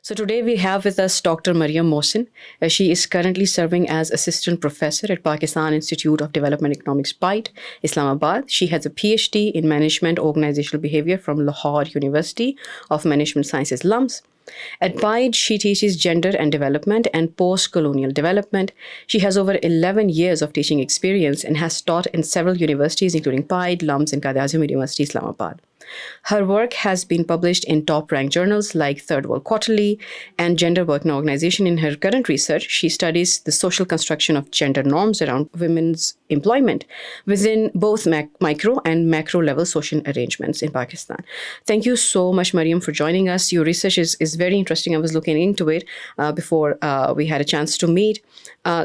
So today we have with us Dr. Mariam Mohsin. She is currently serving as assistant professor at Pakistan Institute of Development Economics, PIDE, Islamabad. She has a PhD in management organizational behavior from Lahore University of Management Sciences, LUMS. At PIDE, she teaches gender and development and post-colonial development. She has over 11 years of teaching experience and has taught in several universities, including PIDE, LUMS, and Quaid-e-Azam University, Islamabad. Her work has been published in top-ranked journals like Third World Quarterly and Gender Working Organization. In her current research, she studies the social construction of gender norms around women's employment within both micro and macro-level social arrangements in Pakistan. Thank you so much, Mariam, for joining us. Your research is very interesting. I was looking into it before we had a chance to meet.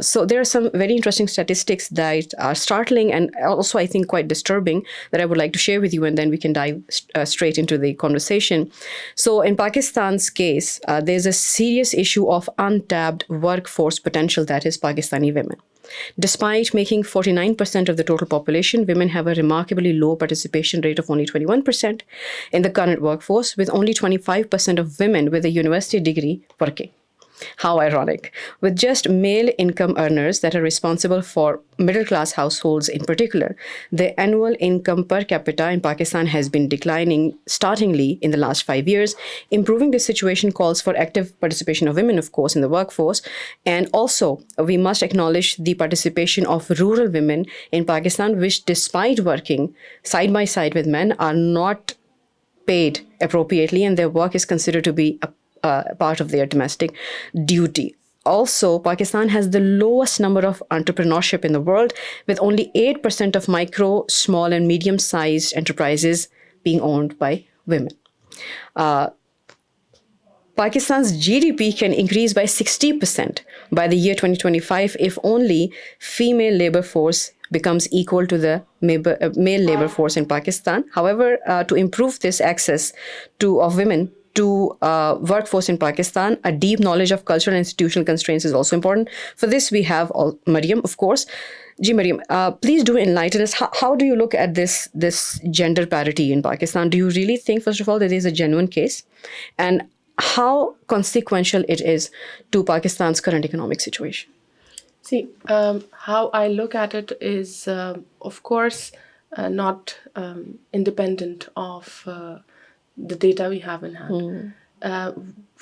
So there are some very interesting statistics that are startling and also, I think, quite disturbing that I would like to share with you, and then we can dive straight into the conversation. So in Pakistan's case, there's a serious issue of untapped workforce potential, that is Pakistani women. Despite making 49% of the total population, women have a remarkably low participation rate of only 21% in the current workforce, with only 25% of women with a university degree working. How ironic. With just male income earners that are responsible for middle-class households in particular, the annual income per capita in Pakistan has been declining startlingly in the last 5 years. Improving this situation calls for active participation of women, of course, in the workforce. And also, we must acknowledge the participation of rural women in Pakistan, which, despite working side by side with men, are not paid appropriately, and their work is considered to be a part of their domestic duty. Also, Pakistan has the lowest number of entrepreneurship in the world, with only 8% of micro, small, and medium-sized enterprises being owned by women. Pakistan's GDP can increase by 60% by the year 2025 if only female labor force becomes equal to the male labor force in Pakistan. However, to improve this access of women to workforce in Pakistan, a deep knowledge of cultural and institutional constraints is also important. For this, we have Mariam, of course. Mariam, please do enlighten us. How do you look at this gender parity in Pakistan? Do you really think, first of all, that there is a genuine case? And how consequential it is to Pakistan's current economic situation? See, how I look at it is, of course, not independent of the data we have in hand.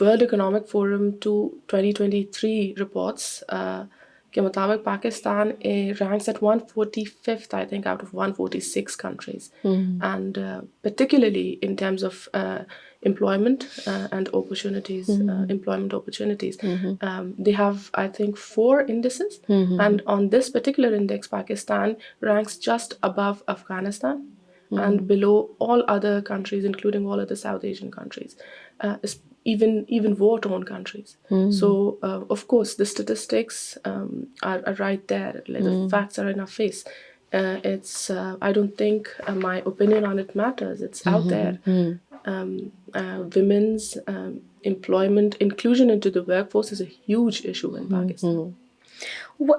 World Economic Forum 2023 reports के मुताबिक Pakistan ranks at 145th, I think, out of 146 countries. And particularly in terms of employment and opportunities, employment opportunities. They have, I think, 4 indices. And on this particular index, Pakistan ranks just above Afghanistan and below all other countries, including all other South Asian countries, even war-torn countries. So, of course, the statistics are right there. Like, the facts are in our face. I don't think my opinion on it matters. It's out there. Women's employment, inclusion into the workforce is a huge issue in Pakistan.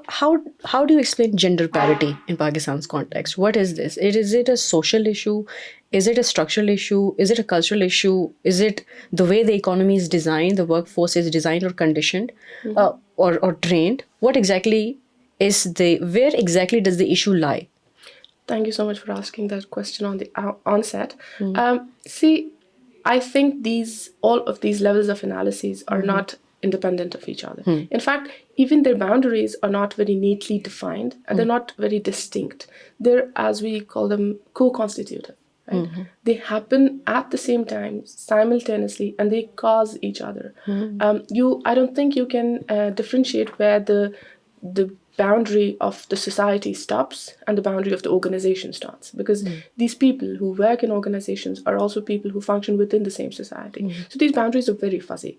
How do you explain gender parity in Pakistan's context? What is this? Is it a social issue? Is it a structural issue? Is it a cultural issue? Is it the way the economy is designed, the workforce is designed or conditioned or trained? Where exactly does the issue lie? Thank you so much for asking that question on the onset. See, I think all of these levels of analysis are not independent of each other. In fact, even their boundaries are not very neatly defined, and they're not very distinct. They're, as we call them, co-constitutive. Right? They happen at the same time, simultaneously, and they cause each other. I don't think you can differentiate where the boundary of the society stops and the boundary of the organization starts, because these people who work in organizations are also people who function within the same society. So these boundaries are very fuzzy.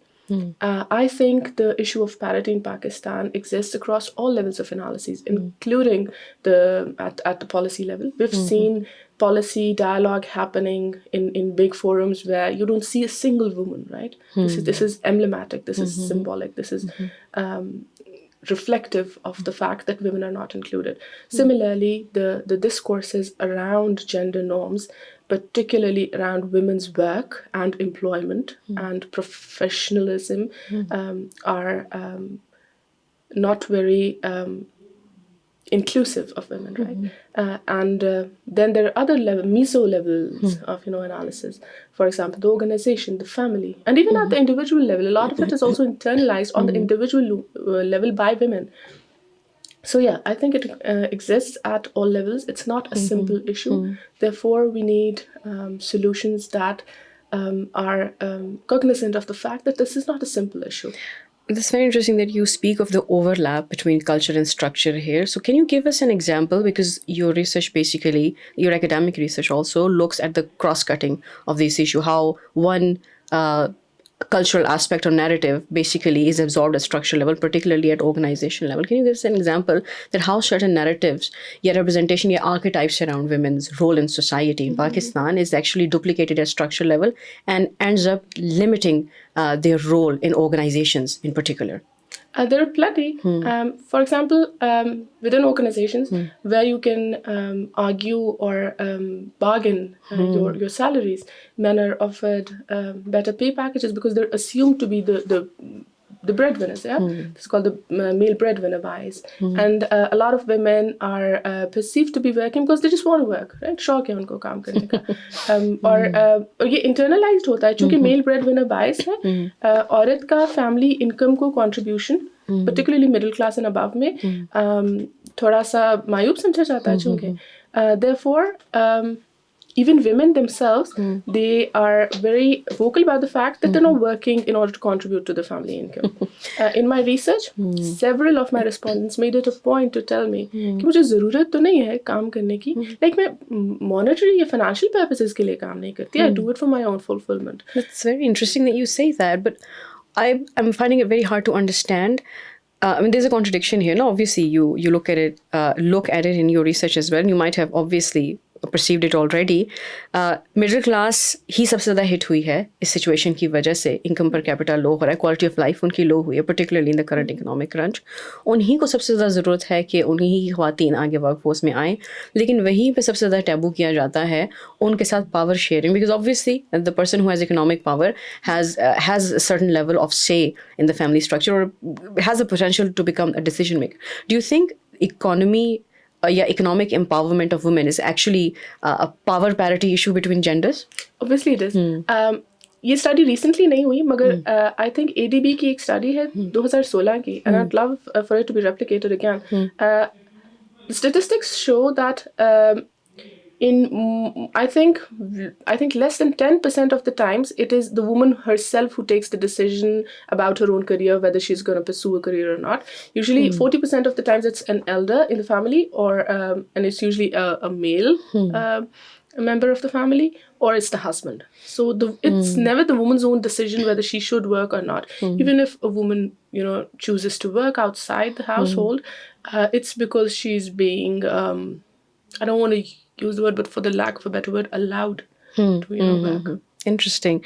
I think the issue of parity in Pakistan exists across all levels of analysis, including at the policy level. We've seen policy dialogue happening in big forums where you don't see a single woman, right? This is emblematic, this is symbolic, this is reflective of the fact that women are not included. Similarly, the discourses around gender norms particularly around women's work and employment and professionalism, are not very inclusive of women, right? And then there are other meso levels of analysis. For example, the organization, the family, and even at the individual level, a lot of it is also internalized on the individual level by women. So yeah, I think it exists at all levels. It's not a simple issue. Therefore, we need solutions that are cognizant of the fact that this is not a simple issue. It's very interesting that you speak of the overlap between culture and structure here. So can you give us an example? Because your research, basically, your academic research also looks at the cross-cutting of this issue, how one cultural aspect or narrative basically is absorbed at structural level, particularly at organization level. Can you give us an example that how certain narratives, या representation, या archetypes around women's role in society in Pakistan is actually duplicated at structural level and ends up limiting their role in organizations in particular? There are plenty. For example, within organizations where you can argue or bargain your salaries, men are offered better pay packages because they're assumed to be the breadwinners. Yeah, it's called the male breadwinner bias, and a lot of women are perceived to be working because they just want to work, right? शौक है उनको काम करने का, और ये internalized होता है क्योंकि male breadwinner bias है. औरत का family income को contribution, particularly middle class and above में थोड़ा सा मायूब समझा जाता है क्योंकि therefore even women themselves, they are very vocal about the fact that they're not working in order to contribute to the family income. In my research, several of my respondents made it a point to tell me कि मुझे ज़रूरत तो नहीं है काम करने की, like मैं monetary या financial purposes के लिए काम नहीं करती. I do it for my own fulfillment. It's very interesting that you say that, but I'm finding it very hard to understand. I mean, there's a contradiction here. No, obviously, you look at it in your research as well. And you might have obviously perceived it already. Middle class ही सबसे ज़्यादा hit हुई है इस situation की वजह से. Income per capita low हो रहा है, quality of life उनकी low हुई है, particularly in the current economic crunch. उन्हीं को सबसे ज़्यादा ज़रूरत है कि उन्हीं की ख़वातीन आगे workforce में आएँ, लेकिन वहीं पे सबसे ज़्यादा taboo किया जाता है उनके साथ power sharing, because obviously the person who has economic power has a certain level of say in the family structure or has the potential to become a decision maker. Do you think economic empowerment of women is actually a power parity issue between genders? Obviously it is. ये study recently नहीं हुई, मगर I think ADB की एक study है 2016 की, and I'd love for it to be replicated again. The statistics show that in I think less than 10% of the times it is the woman herself who takes the decision about her own career, whether she's going to pursue a career or not. Usually 40% of the times it's an elder in the family, or and it's usually a male a member of the family, or it's the husband. So it's never the woman's own decision whether she should work or not. Even if a woman chooses to work outside the household, it's because she's being I don't want to use the word, but for the lack of a better word, allowed to work. Interesting.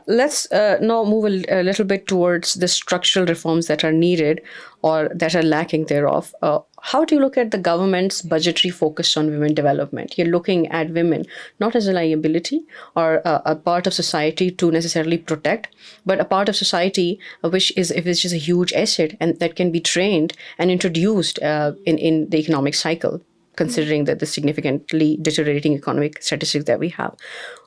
Let's now move a little bit towards the structural reforms that are needed or that are lacking thereof. How do you look at the government's budgetary focus on women development? You're looking at women not as a liability or a part of society to necessarily protect, but a part of society which is a huge asset and that can be trained and introduced in the economic cycle, considering the significantly deteriorating economic statistics that we have.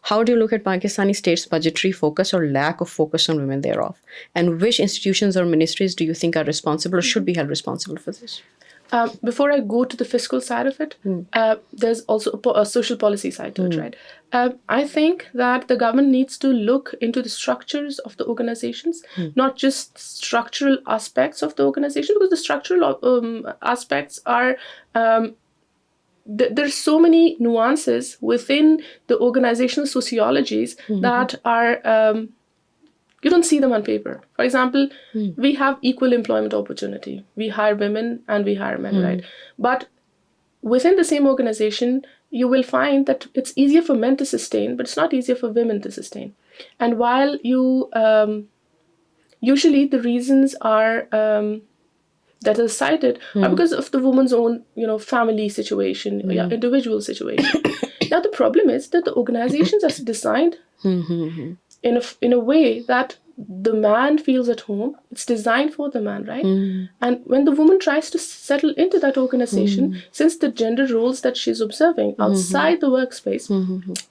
How do you look at Pakistani state's budgetary focus or lack of focus on women thereof? And which institutions or ministries do you think are responsible or should be held responsible for this? Before I go to the fiscal side of it, there's also a social policy side to it, right? I think that the government needs to look into the structures of the organizations, not just structural aspects of the organization, because the structural aspects are... there's so many nuances within the organizational sociologies that are... you don't see them on paper. For example, we have equal employment opportunity. We hire women and we hire men, right? But within the same organization, you will find that it's easier for men to sustain, but it's not easier for women to sustain. And while you... usually the reasons are... that are cited are because of the woman's own, family situation, individual situation. Now the problem is that the organizations are designed in a way that the man feels at home. It's designed for the man, right? And when the woman tries to settle into that organization, since the gender roles that she's observing outside the workspace,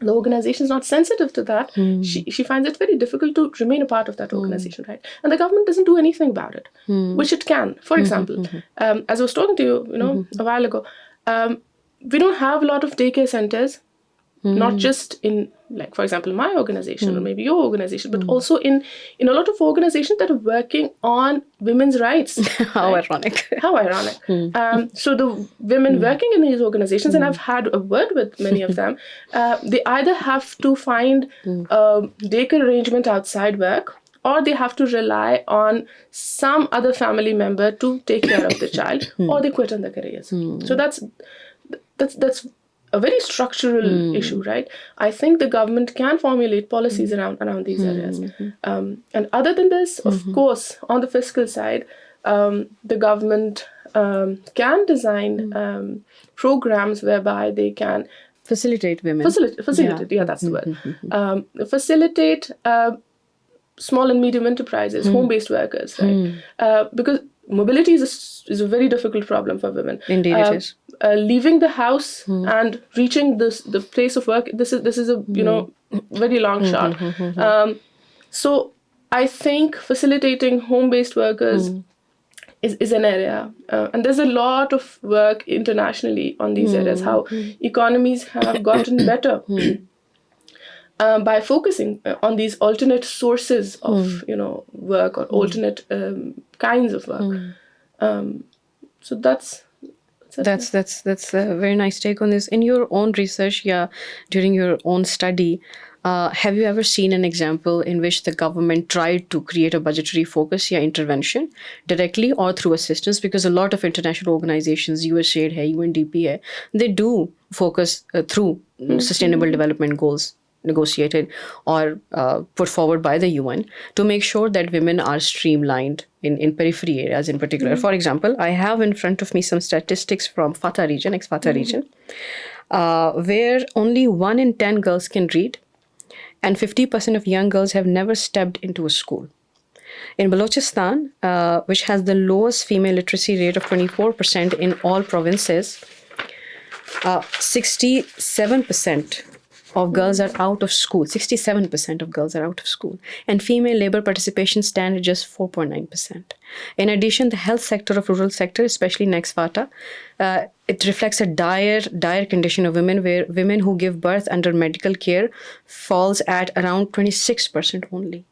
the organization is not sensitive to that. She finds it very difficult to remain a part of that organization, right? And the government doesn't do anything about it, which it can. For example, as I was talking to you, a while ago, we don't have a lot of daycare centers. Not just in, like, for example, my organization or maybe your organization, but also in a lot of organizations that are working on women's rights. How ironic. How ironic. So the women working in these organizations, and I've had a word with many of them, they either have to find a daycare arrangement outside work, or they have to rely on some other family member to take care of the child, or they quit on their careers. So that's a very structural issue, right? I think the government can formulate policies around these areas. And other than this, of course, on the fiscal side, the government can design programs whereby they can facilitate women. Facilitate, yeah, that's the word. Facilitate small and medium enterprises, home-based workers, right? Because mobility is a very difficult problem for women. Indeed, it is. Leaving the house and reaching the place of work, this is a very long shot. So I think facilitating home-based workers is an area, and there's a lot of work internationally on these areas. How economies have gotten better by focusing on these alternate sources of work, or alternate kinds of work. So that's a very nice take on this. In your own research, during your own study, have you ever seen an example in which the government tried to create a budgetary focus intervention directly or through assistance? Because a lot of international organizations, USAID hai, UNDP hai, they do focus through sustainable development goals negotiated or put forward by the UN to make sure that women are streamlined in periphery areas in particular. For example, I have in front of me some statistics from FATA region, ex-FATA region, where only 1 in 10 girls can read, and 50% of young girls have never stepped into a school. In Balochistan, which has the lowest female literacy rate of 24% in all provinces, 67% of girls are out of school. 67% of girls are out of school. And female labor participation stands at just 4.9%. In addition, the health sector of rural sector, especially in ex-FATA, it reflects a dire condition of women, where women who give birth under medical care falls at around 26% only.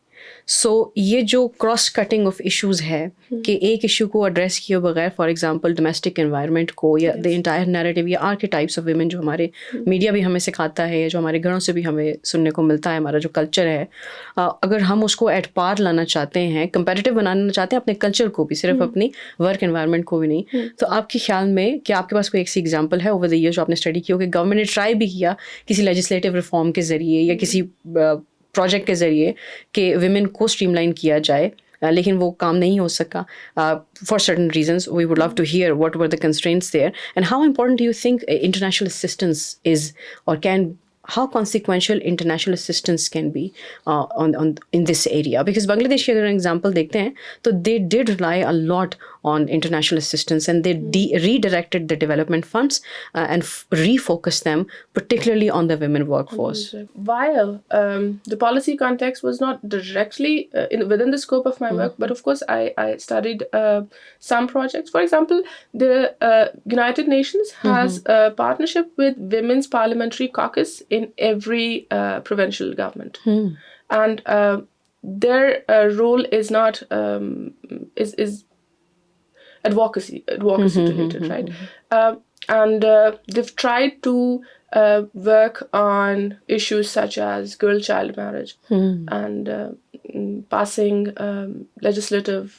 सो ये जो cross cutting of issues है कि एक issue को address किए बगैर, for example domestic environment को या द इंटायर नैरेटिव या आर्केटाइप्स ऑफ वुमेन जो हमारे मीडिया भी हमें सिखाता है, जो हमारे घरों से भी हमें सुनने को मिलता है, हमारा जो कल्चर है, अगर हम उसको एट पार लाना चाहते हैं, कंपैरेटिव बनाना चाहते हैं अपने कल्चर को भी, सिर्फ अपनी वर्क एनवायरनमेंट को भी नहीं, तो आपके ख्याल में क्या आपके पास कोई ऐसी एग्जाम्पल है ओवर द ईयर जो आपने स्टडी की हो कि गवर्नमेंट ने ट्राई भी किया किसी लेजिस्लेटिव रिफॉर्म के ज़रिए या किसी प्रोजेक्ट के ज़रिए कि विमेन को स्ट्रीमलाइन किया जाए, लेकिन वो काम नहीं हो सका for certain reasons? We would love to hear what were the constraints there and how important do you think international assistance is और can how consequential international assistance can be in this area? Because Bangladesh ki agar an example dekhte hain, so they did rely a lot on international assistance, and they redirected the development funds and refocused them particularly on the women workforce. While the policy context was not directly within the scope of my work, but of course I studied some projects. For example, the United Nations has a partnership with Women's Parliamentary Caucus in every provincial government, and their role is not is advocacy related, right? And they've tried to work on issues such as girl-child marriage and passing legislative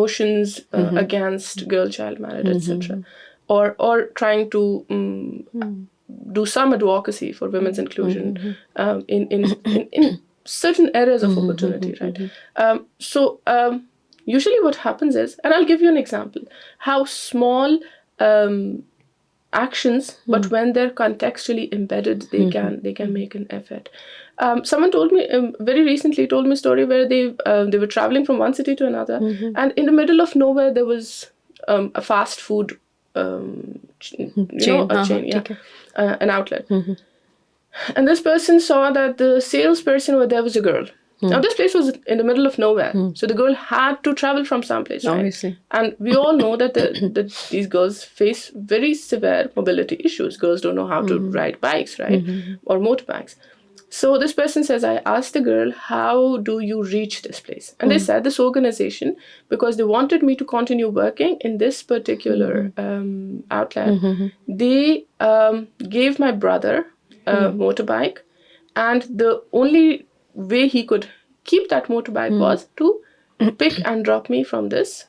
motions against girl-child marriage, etc. Or trying to do some advocacy for women's inclusion in certain areas of opportunity, right? So usually what happens is, and I'll give you an example, how small actions, but when they're contextually embedded, they can make an effort. Someone told me very recently told me a story where they were traveling from one city to another, and in the middle of nowhere there was a fast food chain, an outlet. And this person saw that the salesperson over there was a girl. Now, this place was in the middle of nowhere. So the girl had to travel from someplace, right? Obviously. And we all know that these girls face very severe mobility issues. Girls don't know how to ride bikes, right? Or motorbikes. So this person says, I asked the girl, how do you reach this place? And they said, this organization, because they wanted me to continue working in this particular outlet, they gave my brother a motorbike, and the only way he could keep that motorbike was to pick and drop me from this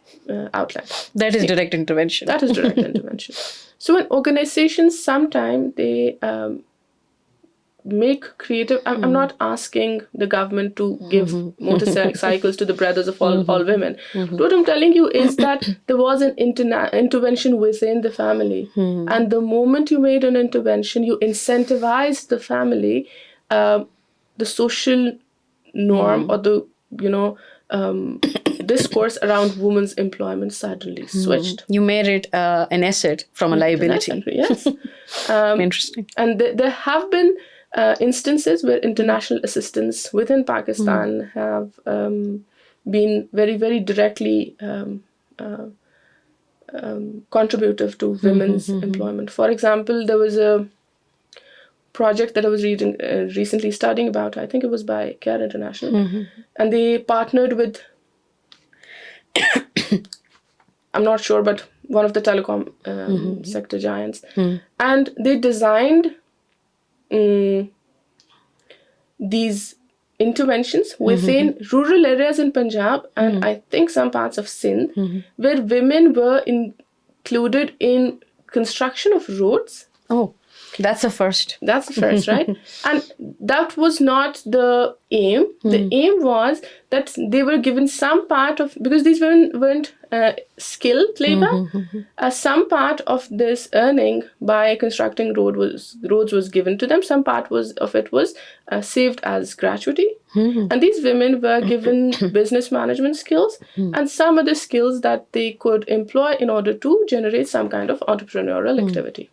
outlet. That is direct intervention. That is direct intervention. So in organizations, sometimes they make creative... I'm not asking the government to give motorcycles to the brothers of all women. What I'm telling you is that there was an intervention within the family. And the moment you made an intervention, you incentivized the family, the social norm or the, discourse around women's employment suddenly switched. You made it an asset from a liability. Yes. Interesting. And there have been instances where international assistance within Pakistan have been very, very directly contributive to women's employment. For example, there was a project that I was reading recently studying about. I think it was by Care International. And they partnered with, I'm not sure, but one of the telecom sector giants. And they designed these interventions within rural areas in Punjab and I think some parts of Sindh, where women were included in construction of roads. Oh, that's the first. That's the first, right? And that was not the aim. The aim was that they were given some part of, because these women weren't skilled labor, some part of this earning by constructing roads was given to them. Some part of it was saved as gratuity. And these women were given business management skills and some other skills that they could employ in order to generate some kind of entrepreneurial activity.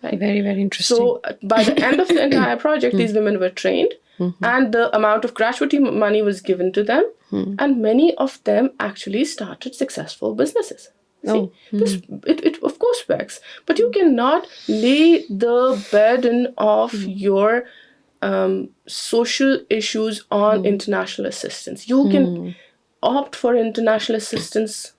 Right. Very, very interesting. So by the end of the entire project, these women were trained and the amount of gratuity money was given to them. And many of them actually started successful businesses. See, it of course works. But you cannot lay the burden of your social issues on international assistance. You can opt for international assistance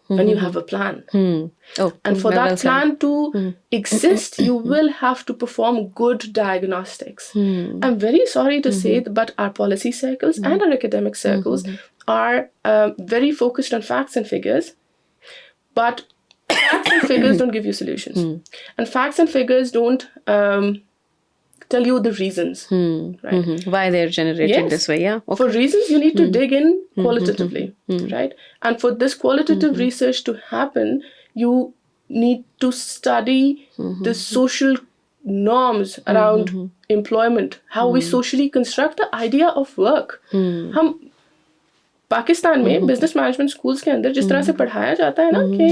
when you have a plan. And for that plan to exist, you will have to perform good diagnostics. I'm very sorry to say, but our policy circles and our academic circles are very focused on facts and figures. But facts and figures don't give you solutions. And facts and figures don't tell you the reasons, right? Why they're generated this way, yeah. For reasons, you need to dig in qualitatively, right? And for this qualitative research to happen, you need to study the social norms around employment, how we socially construct the idea of work. हम पाकिस्तान में business management schools के अंदर जिस तरह से पढ़ाया जाता है ना कि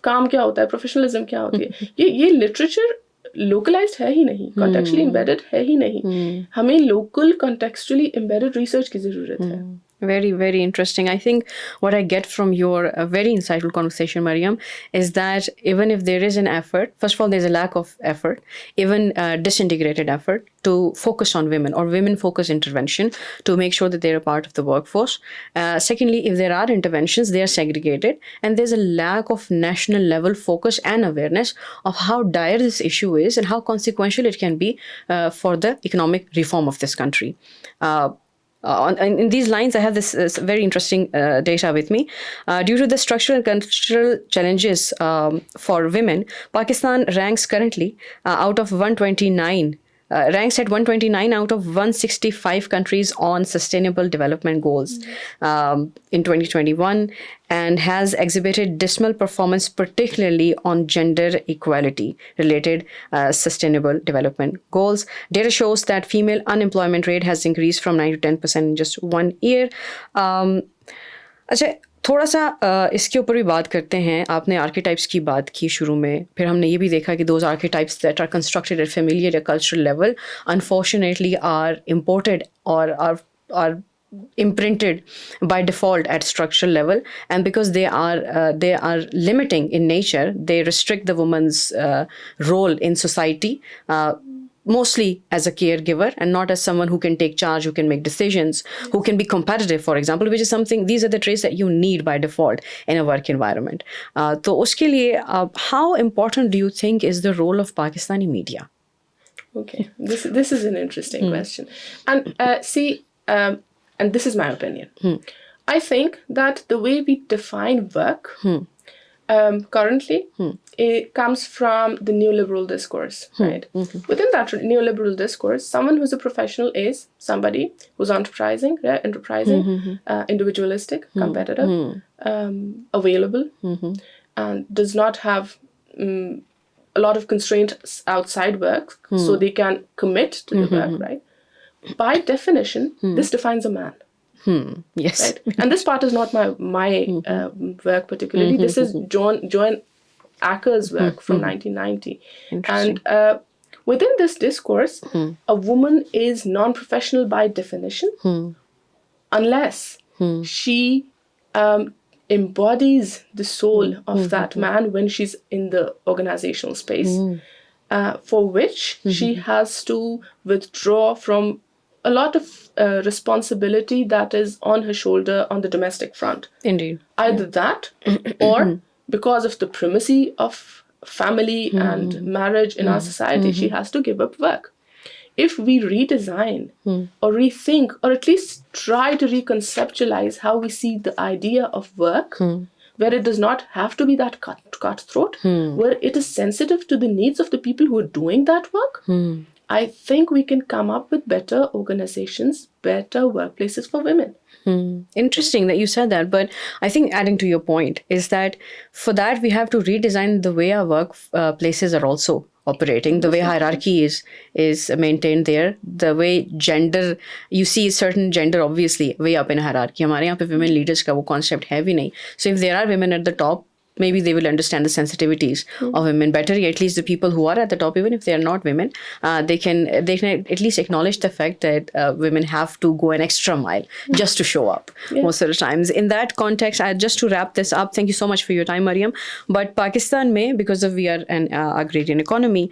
काम क्या होता है, प्रोफेशनलिज्म क्या होती है, ये लिटरेचर localized है ही नहीं, contextually embedded है ही नहीं. हमें local contextually embedded research की ज़रूरत है. Very, very interesting. I think what I get from your very insightful conversation, Mariam, is that even if there is an effort, first of all, there's a lack of effort, even disintegrated effort to focus on women or women-focused intervention to make sure that they're a part of the workforce. Secondly, if there are interventions, they are segregated, and there's a lack of national level focus and awareness of how dire this issue is and how consequential it can be for the economic reform of this country. In these lines, I have this very interesting data with me. Due to the structural and cultural challenges for women, Pakistan ranks currently out of 129 ranks at 129 out of 165 countries on Sustainable Development Goals in 2021, and has exhibited dismal performance, particularly on gender equality related Sustainable Development Goals. Data shows that female unemployment rate has increased from 9 to 10% in just 1 year. अच्छा, थोड़ा सा इसके ऊपर भी बात करते हैं. आपने आर्केटाइप्स की बात की शुरू में, फिर हमने ये भी देखा कि those archetypes that are constructed at familiar या cultural level unfortunately are imported और are imprinted by default at structural level, and because they are limiting in nature, they restrict the woman's role in society, mostly as a caregiver and not as someone who can take charge, who can make decisions, who can be competitive, for example, which is something, these are the traits that you need by default in a work environment. So uske liye, how important do you think is the role of Pakistani media? Okay, this is an interesting question. And and this is my opinion. I think that the way we define work currently, it comes from the neoliberal discourse, right? Within that neoliberal discourse, someone who's a professional is somebody who's enterprising, individualistic, competitive, available, and does not have a lot of constraints outside work, so they can commit to the work, right? By definition, this defines a man. Yes. Right? And this part is not my work particularly. This is John Acker's work from 1990. And within this discourse, a woman is non-professional by definition unless she embodies the soul of that man when she's in the organizational space, for which she has to withdraw from a lot of responsibility that is on her shoulder on the domestic front. Indeed. Either that or because of the primacy of family and marriage in our society, she has to give up work. If we redesign or rethink or at least try to reconceptualize how we see the idea of work, where it does not have to be that cutthroat, where it is sensitive to the needs of the people who are doing that work, I think we can come up with better organizations, better workplaces for women. Interesting that you said that, but I think adding to your point is that for that we have to redesign the way our work places are also operating, the way hierarchy is maintained there, the way gender, you see certain gender obviously way up in hierarchy. हमारे यहाँ पे women leaders का वो concept है भी नहीं. So if there are women at the top, maybe they will understand the sensitivities of women better. At least the people who are at the top, even if they are not women, they can at least acknowledge the fact that women have to go an extra mile just to show up most of the times. In that context, just to wrap this up, thank you so much for your time, Mariam. But Pakistan mein, because we are an agrarian economy,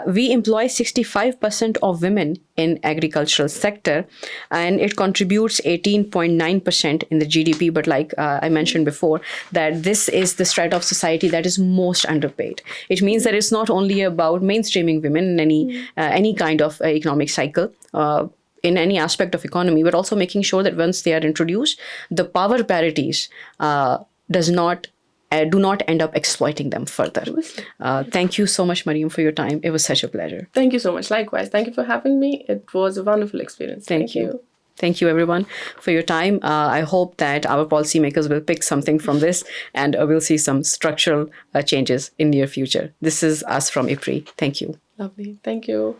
we employ 65% of women in agricultural sector, and it contributes 18.9% in the GDP. But like I mentioned before, that this is the strata of society that is most underpaid. It means that it's not only about mainstreaming women in any kind of economic cycle, in any aspect of economy, but also making sure that once they are introduced, the power parities do not end up exploiting them further. Thank you so much, Mariam, for your time. It was such a pleasure. Thank you so much. Likewise. Thank you for having me. It was a wonderful experience. Thank you. Thank you, everyone, for your time. I hope that our policymakers will pick something from this, and we'll see some structural changes in near future. This is us from IPRI. Thank you. Lovely. Thank you.